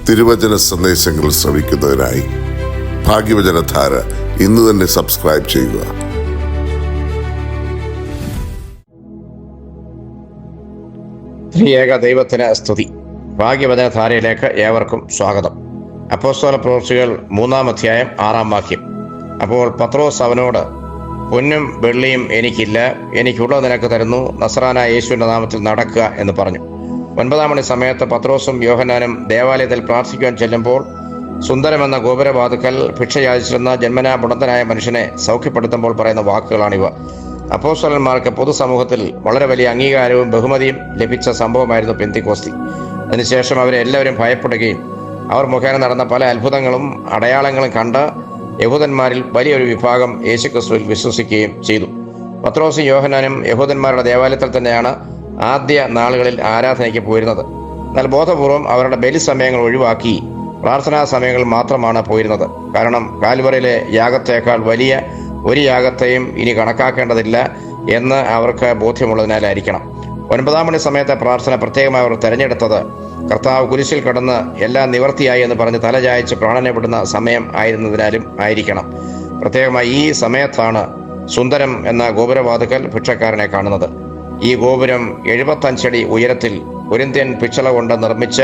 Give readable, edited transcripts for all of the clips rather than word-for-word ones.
തിരുവചന സന്ദേശങ്ങൾ ശ്രവിക്കുന്നതിനായി ഭാഗ്യവചനധാര ഇന്ന് തന്നെ സബ്സ്ക്രൈബ് ചെയ്യുക. ത്രിയേക ദൈവത്തിന് സ്തുതി. ഭാഗ്യവചനധാരയിലേക്ക് ഏവർക്കും സ്വാഗതം. അപ്പോസ്തല പ്രവൃത്തികൾ 3-ാം അധ്യായം 6-ാം വാക്യം. അപ്പോൾ പത്രോസ് അവനോട്, പൊന്നും വെള്ളിയും എനിക്കില്ല, എനിക്കുള്ളത് നിനക്ക് തരുന്നു, നസറാനായ യേശുവിന്റെ നാമത്തിൽ നടക്കുക എന്ന് പറഞ്ഞു. 9-ാം മണി സമയത്ത് പത്രോസും യോഹന്നാനും ദേവാലയത്തിൽ പ്രാർത്ഥിക്കുവാൻ ചെല്ലുമ്പോൾ സുന്ദരമെന്ന ഗോപുരവാതുക്കൽ ഭിക്ഷ യാചിച്ചിരുന്ന ജന്മനാ മുടന്തനായ മനുഷ്യനെ സൗഖ്യപ്പെടുത്തുമ്പോൾ പറയുന്ന വാക്കുകളാണിവ. അപ്പോസ്തലന്മാർക്ക് പൊതുസമൂഹത്തിൽ വളരെ വലിയ അംഗീകാരവും ബഹുമതിയും ലഭിച്ച സംഭവമായിരുന്നു പെന്തിക്കോസ്തി. അതിനുശേഷം അവരെ എല്ലാവരും ഭയപ്പെടുകയും അവർ മുഖേന നടന്ന പല അത്ഭുതങ്ങളും അടയാളങ്ങളും കണ്ട് യഹൂദന്മാരിൽ വലിയൊരു വിഭാഗം യേശുക്രിസ്തുവിൽ വിശ്വസിക്കുകയും ചെയ്തു. പത്രോസും യോഹന്നാനും യഹൂദന്മാരുടെ ദേവാലയത്തിൽ തന്നെയാണ് ആദ്യ നാളുകളിൽ ആരാധനയ്ക്ക് പോയിരുന്നത്. എന്നാൽ ബോധപൂർവം അവരുടെ ബലി സമയങ്ങൾ ഒഴിവാക്കി പ്രാർത്ഥനാ സമയങ്ങൾ മാത്രമാണ് പോയിരുന്നത്. കാരണം കാൽവറിയിലെ യാഗത്തേക്കാൾ വലിയ ഒരു യാഗത്തെയും ഇനി കണക്കാക്കേണ്ടതില്ല എന്ന് അവർക്ക് ബോധ്യമുള്ളതിനാലായിരിക്കണം. 9-ാം മണി സമയത്തെ പ്രാർത്ഥന പ്രത്യേകമായി അവർ തെരഞ്ഞെടുത്തത് കർത്താവ് കുരിശിൽ കിടന്ന് എല്ലാം നിവർത്തിയായി എന്ന് പറഞ്ഞ് തലചായ്ച്ച് പ്രാണനെ വിടുന്ന സമയം ആയിരുന്നതിനാലും ആയിരിക്കണം. പ്രത്യേകമായി ഈ സമയത്താണ് സുന്ദരം എന്ന ഗോപുരവാതുക്കൽ ഭിക്ഷക്കാരനെ കാണുന്നത്. ഈ ഗോപുരം 75 അടി ഉയരത്തിൽ കൊരിന്ത്യൻ പിച്ചള കൊണ്ട് നിർമ്മിച്ച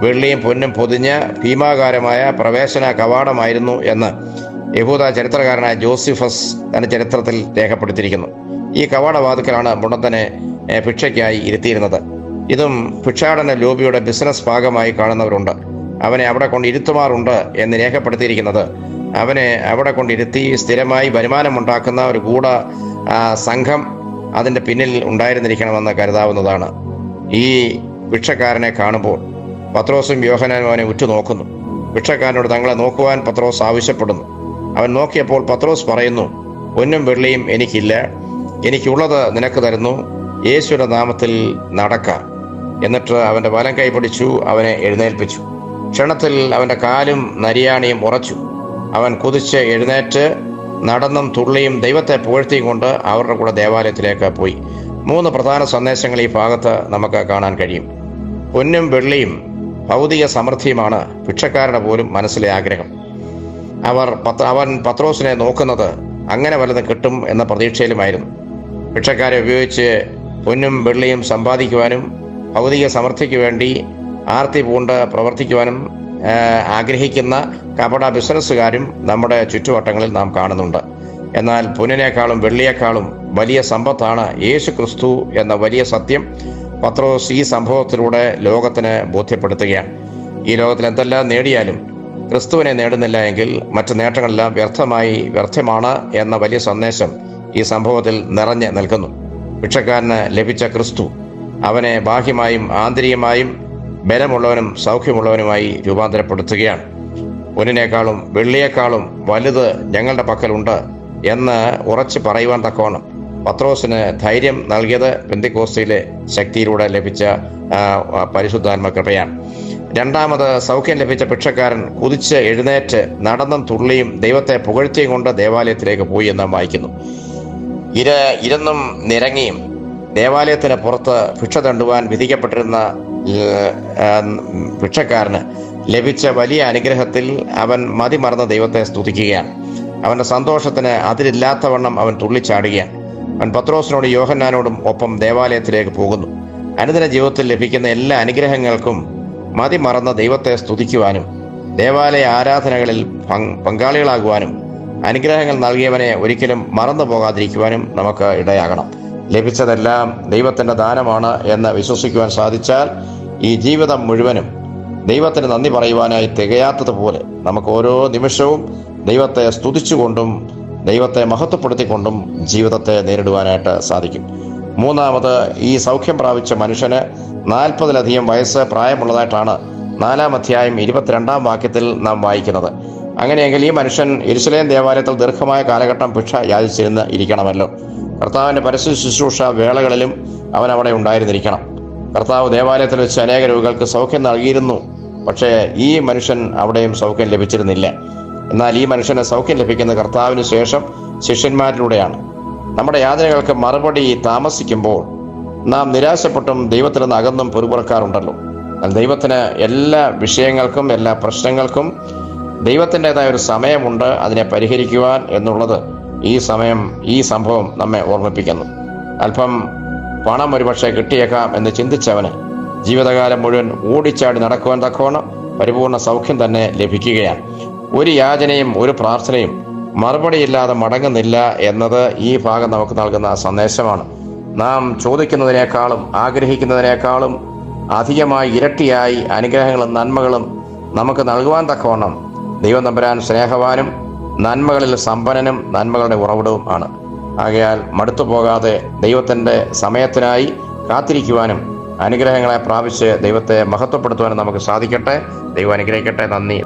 വെള്ളിയും പൊന്നും പൊതിഞ്ഞ ഭീമാകാരമായ പ്രവേശന കവാടമായിരുന്നു എന്ന് യഹൂദ ചരിത്രകാരനായ ജോസിഫസ് തന്റെ ചരിത്രത്തിൽ രേഖപ്പെടുത്തിയിരിക്കുന്നു. ഈ കവാടവാതുക്കലാണ് മുടന്തനെ ഭിക്ഷയ്ക്കായി ഇരുത്തിയിരുന്നത്. ഇതും ഭിക്ഷാടന ലോബിയുടെ ബിസിനസ് ഭാഗമായി കാണുന്നവരുണ്ട്. അവനെ അവിടെ കൊണ്ട് ഇരുത്തുമാറുണ്ട് എന്ന് രേഖപ്പെടുത്തിയിരിക്കുന്നത് അവനെ അവിടെ കൊണ്ടിരുത്തി സ്ഥിരമായി വരുമാനമുണ്ടാക്കുന്ന ഒരു ഗൂഢ സംഘം അതിൻ്റെ പിന്നിൽ ഉണ്ടായിരുന്നിരിക്കണമെന്ന് കരുതാവുന്നതാണ്. ഈ ഭിക്ഷക്കാരനെ കാണുമ്പോൾ പത്രോസും യോഹന്നാനും അവനെ ഉറ്റുനോക്കുന്നു. ഭിക്ഷക്കാരനോട് തങ്ങളെ നോക്കുവാൻ പത്രോസ് ആവശ്യപ്പെടുന്നു. അവൻ നോക്കിയപ്പോൾ പത്രോസ് പറയുന്നു, പൊന്നും വെള്ളിയും എനിക്കില്ല, എനിക്കുള്ളത് നിനക്ക് തരുന്നു, യേശുവിന്റെ നാമത്തിൽ നടക്ക. എന്നിട്ട് അവൻ്റെ വലം കൈ പിടിച്ചു അവനെ എഴുന്നേൽപ്പിച്ചു. ക്ഷണത്തിൽ അവൻ്റെ കാലും നരിയാണിയും ഉറച്ചു. അവൻ കുതിച്ച് എഴുന്നേറ്റ് നടന്നും തുള്ളിയും ദൈവത്തെ പുകഴ്ത്തിയും കൊണ്ട് അവരുടെ കൂടെ ദേവാലയത്തിലേക്ക് പോയി. 3 പ്രധാന സന്ദേശങ്ങൾ ഈ ഭാഗത്ത് നമുക്ക് കാണാൻ കഴിയും. പൊന്നും വെള്ളിയും ഭൗതിക സമൃദ്ധിയുമാണ് ഭിക്ഷക്കാരുടെ പോലും മനസ്സിലെ ആഗ്രഹം. അവൻ പത്രോസിനെ നോക്കുന്നത് അങ്ങനെ വല്ലതും കിട്ടും എന്ന പ്രതീക്ഷയിലുമായിരുന്നു. ഭിക്ഷക്കാരെ ഉപയോഗിച്ച് പൊന്നും വെള്ളിയും സമ്പാദിക്കുവാനും ഭൗതിക സമൃദ്ധിക്ക് വേണ്ടി ആർത്തി പൂണ്ട് പ്രവർത്തിക്കുവാനും ആഗ്രഹിക്കുന്ന കപട ബിസിനസ്സുകാരും നമ്മുടെ ചുറ്റുവട്ടങ്ങളിൽ നാം കാണുന്നുണ്ട്. എന്നാൽ പൊന്നിനേക്കാളും വെള്ളിയേക്കാളും വലിയ സമ്പത്താണ് യേശു ക്രിസ്തു എന്ന വലിയ സത്യം പത്രോസ് ഈ സംഭവത്തിലൂടെ ലോകത്തിന് ബോധ്യപ്പെടുത്തുകയാണ്. ഈ ലോകത്തിൽ എന്തെല്ലാം നേടിയാലും ക്രിസ്തുവിനെ നേടുന്നില്ല എങ്കിൽ മറ്റു നേട്ടങ്ങളെല്ലാം വ്യർത്ഥമാണ് എന്ന വലിയ സന്ദേശം ഈ സംഭവത്തിൽ നിറഞ്ഞു നിൽക്കുന്നു. ഭിക്ഷക്കാരന് ലഭിച്ച ക്രിസ്തു അവനെ ബാഹ്യമായും ആന്തരികമായും ബലമുള്ളവനും സൗഖ്യമുള്ളവനുമായി രൂപാന്തരപ്പെടുത്തുകയാണ്. പൊന്നിനേക്കാളും വെള്ളിയേക്കാളും വലുത് ഞങ്ങളുടെ പക്കലുണ്ട് എന്ന് ഉറച്ചു പറയുവാൻ തക്കവണ്ണം പത്രോസിന് ധൈര്യം നൽകിയത് പെന്തിക്കോസ്തിയിലെ ശക്തിയിലൂടെ ലഭിച്ച പരിശുദ്ധാത്മ കൃപയാണ്. രണ്ടാമത് സൗഖ്യം ലഭിച്ച ഭിക്ഷക്കാരൻ കുതിച്ച് എഴുന്നേറ്റ് നടന്നും തുള്ളിയും ദൈവത്തെ പുകഴ്ത്തിയും കൊണ്ട് ദേവാലയത്തിലേക്ക് പോയി എന്ന് വായിക്കുന്നു. ഇരുന്നും നിരങ്ങിയും ദേവാലയത്തിന് പുറത്ത് ഭിക്ഷ തണ്ടുവാൻ വിധിക്കപ്പെട്ടിരുന്ന ഭിക്ഷക്കാരന് ലഭിച്ച വലിയ അനുഗ്രഹത്തിൽ അവൻ മതിമറന്ന് ദൈവത്തെ സ്തുതിക്കുകയാണ്. അവൻ്റെ സന്തോഷത്തിന് അതിരില്ലാത്തവണ്ണം അവൻ തുള്ളിച്ചാടുകയാണ്. അവൻ പത്രോസിനോടും യോഹന്നാനോടും ഒപ്പം ദേവാലയത്തിലേക്ക് പോകുന്നു. അനുദിന ജീവിതത്തിൽ ലഭിക്കുന്ന എല്ലാ അനുഗ്രഹങ്ങൾക്കും മതിമറന്ന് ദൈവത്തെ സ്തുതിക്കുവാനും ദേവാലയ ആരാധനകളിൽ പങ്കാളികളാകുവാനും അനുഗ്രഹങ്ങൾ നൽകിയവനെ ഒരിക്കലും മറന്നു പോകാതിരിക്കുവാനും നമുക്ക് ഇടയാകണം. ലഭിച്ചതെല്ലാം ദൈവത്തിൻ്റെ ദാനമാണ് എന്ന് വിശ്വസിക്കുവാൻ സാധിച്ചാൽ ഈ ജീവിതം മുഴുവനും ദൈവത്തിന് നന്ദി പറയുവാനായി തികയാത്തതുപോലെ നമുക്ക് ഓരോ നിമിഷവും ദൈവത്തെ സ്തുതിച്ചുകൊണ്ടും ദൈവത്തെ മഹത്വപ്പെടുത്തിക്കൊണ്ടും ജീവിതത്തെ നേരിടുവാനായിട്ട് സാധിക്കും. മൂന്നാമത്, ഈ സൗഖ്യം പ്രാപിച്ച മനുഷ്യന് 40-ലധികം വയസ്സ് പ്രായമുള്ളതായിട്ടാണ് 4-ാം അധ്യായം 22-ാം വാക്യത്തിൽ നാം വായിക്കുന്നത്. അങ്ങനെയെങ്കിൽ ഈ മനുഷ്യൻ യെരുശലേം ദേവാലയത്തിൽ ദീർഘമായ കാലഘട്ടം ഭിക്ഷ ഇരിക്കണമല്ലോ. കർത്താവിൻ്റെ പരസ്യ ശുശ്രൂഷ വേളകളിലും അവൻ അവിടെ ഉണ്ടായിരുന്നിരിക്കണം. കർത്താവ് ദേവാലയത്തിൽ വെച്ച് അനേക രോഗികൾക്ക് സൗഖ്യം നൽകിയിരുന്നു. പക്ഷേ ഈ മനുഷ്യൻ അവിടെയും സൗഖ്യം ലഭിച്ചിരുന്നില്ല. എന്നാൽ ഈ മനുഷ്യന് സൗഖ്യം ലഭിക്കുന്ന കർത്താവിന് ശേഷം ശിഷ്യന്മാരിലൂടെയാണ്. നമ്മുടെ യാതനകൾക്ക് മറുപടി താമസിക്കുമ്പോൾ നാം നിരാശപ്പെട്ടും ദൈവത്തിൽ നിന്ന് അകന്നും പിറുപിറുക്കാറുണ്ടല്ലോ. ദൈവത്തിന് എല്ലാ വിഷയങ്ങൾക്കും എല്ലാ പ്രശ്നങ്ങൾക്കും ദൈവത്തിൻ്റെതായ ഒരു സമയമുണ്ട് അതിനെ പരിഹരിക്കുവാൻ എന്നുള്ളത് ഈ സംഭവം നമ്മെ ഓർമ്മിപ്പിക്കുന്നു. അല്പം പണം ഒരുപക്ഷെ കിട്ടിയേക്കാം എന്ന് ചിന്തിച്ചവന് ജീവിതകാലം മുഴുവൻ ഓടിച്ചാടി നടക്കുവാൻ തക്കവണ്ണം പരിപൂർണ സൗഖ്യം തന്നെ ലഭിക്കുകയാണ്. ഒരു യാചനയും ഒരു പ്രാർത്ഥനയും മറുപടിയില്ലാതെ മടങ്ങുന്നില്ല എന്നത് ഈ ഭാഗം നമുക്ക് നൽകുന്ന സന്ദേശമാണ്. നാം ചോദിക്കുന്നതിനേക്കാളും ആഗ്രഹിക്കുന്നതിനേക്കാളും അധികമായി ഇരട്ടിയായി അനുഗ്രഹങ്ങളും നന്മകളും നമുക്ക് നൽകുവാൻ തക്കവണ്ണം ദൈവം തമ്പുരാൻ സ്നേഹവാനും നന്മകളിൽ സമ്പന്നനും നന്മകളുടെ ഉറവിടവും ആണ്. ആകയാൽ മടുത്തു പോകാതെ ദൈവത്തിൻ്റെ സമയത്തിനായി കാത്തിരിക്കുവാനും അനുഗ്രഹങ്ങളെ പ്രാപിച്ച് ദൈവത്തെ മഹത്വപ്പെടുത്തുവാനും നമുക്ക് സാധിക്കട്ടെ. ദൈവം അനുഗ്രഹിക്കട്ടെ. നന്ദി.